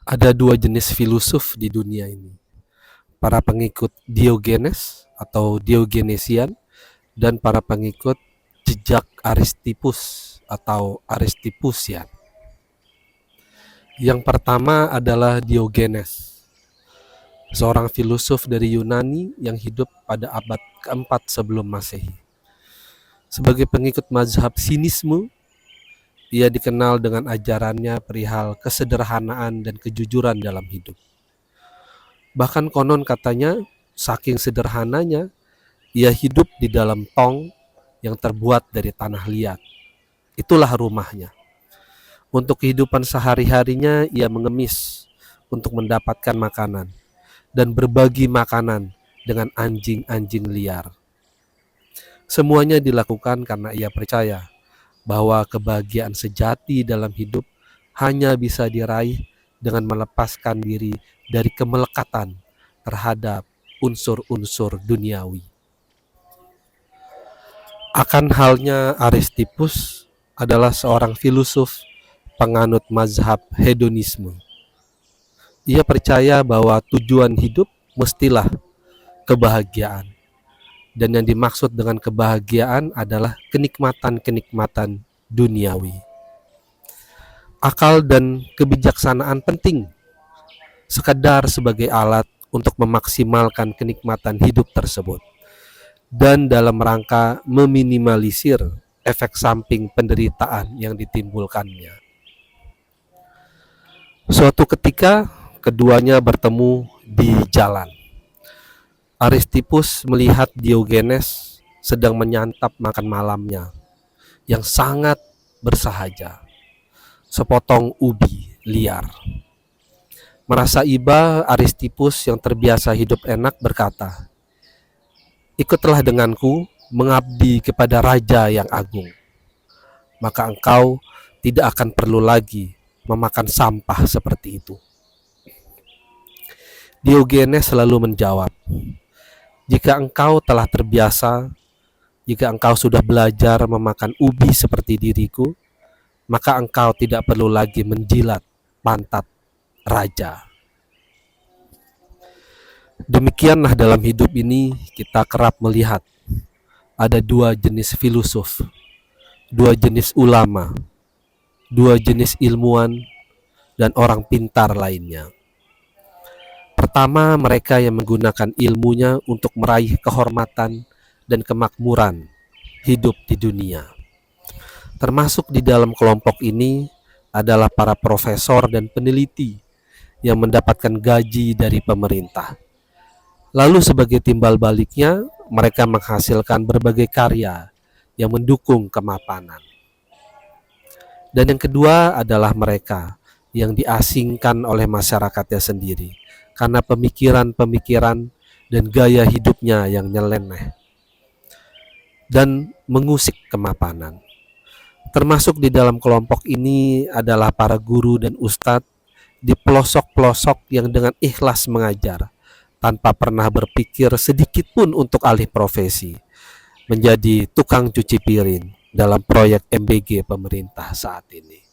Ada dua jenis filosof di dunia ini, para pengikut Diogenes atau Diogenesian dan para pengikut jejak Aristippus atau Aristipusian. Yang pertama adalah Diogenes, seorang filosof dari Yunani yang hidup pada abad keempat sebelum Masehi. Sebagai pengikut mazhab sinisme, ia dikenal dengan ajarannya perihal kesederhanaan dan kejujuran dalam hidup. Bahkan konon katanya, saking sederhananya, ia hidup di dalam tong yang terbuat dari tanah liat. Itulah rumahnya. Untuk kehidupan sehari-harinya, ia mengemis untuk mendapatkan makanan dan berbagi makanan dengan anjing-anjing liar. Semuanya dilakukan karena ia percaya bahwa kebahagiaan sejati dalam hidup hanya bisa diraih dengan melepaskan diri dari kemelekatan terhadap unsur-unsur duniawi. Akan halnya Aristippus adalah seorang filosof penganut mazhab hedonisme. Ia percaya bahwa tujuan hidup mestilah kebahagiaan. Dan yang dimaksud dengan kebahagiaan adalah kenikmatan-kenikmatan duniawi. Akal dan kebijaksanaan penting, sekadar sebagai alat untuk memaksimalkan kenikmatan hidup tersebut, dan dalam rangka meminimalisir efek samping penderitaan yang ditimbulkannya. Suatu ketika, keduanya bertemu di jalan. Aristippus melihat Diogenes sedang menyantap makan malamnya yang sangat bersahaja, sepotong ubi liar. Merasa iba, Aristippus yang terbiasa hidup enak berkata, "Ikutlah denganku mengabdi kepada Raja yang agung, maka engkau tidak akan perlu lagi memakan sampah seperti itu." Diogenes selalu menjawab, "Jika engkau telah terbiasa, jika engkau sudah belajar memakan ubi seperti diriku, maka engkau tidak perlu lagi menjilat pantat raja." Demikianlah dalam hidup ini kita kerap melihat ada dua jenis filosof, dua jenis ulama, dua jenis ilmuwan, dan orang pintar lainnya. Pertama, mereka yang menggunakan ilmunya untuk meraih kehormatan dan kemakmuran hidup di dunia. Termasuk di dalam kelompok ini adalah para profesor dan peneliti yang mendapatkan gaji dari pemerintah. Lalu sebagai timbal baliknya, mereka menghasilkan berbagai karya yang mendukung kemapanan. Dan yang kedua adalah mereka yang diasingkan oleh masyarakatnya sendiri karena pemikiran-pemikiran dan gaya hidupnya yang nyeleneh dan mengusik kemapanan. Termasuk di dalam kelompok ini adalah para guru dan ustadz di pelosok-pelosok yang dengan ikhlas mengajar tanpa pernah berpikir sedikit pun untuk alih profesi, menjadi tukang cuci piring dalam proyek MBG pemerintah saat ini.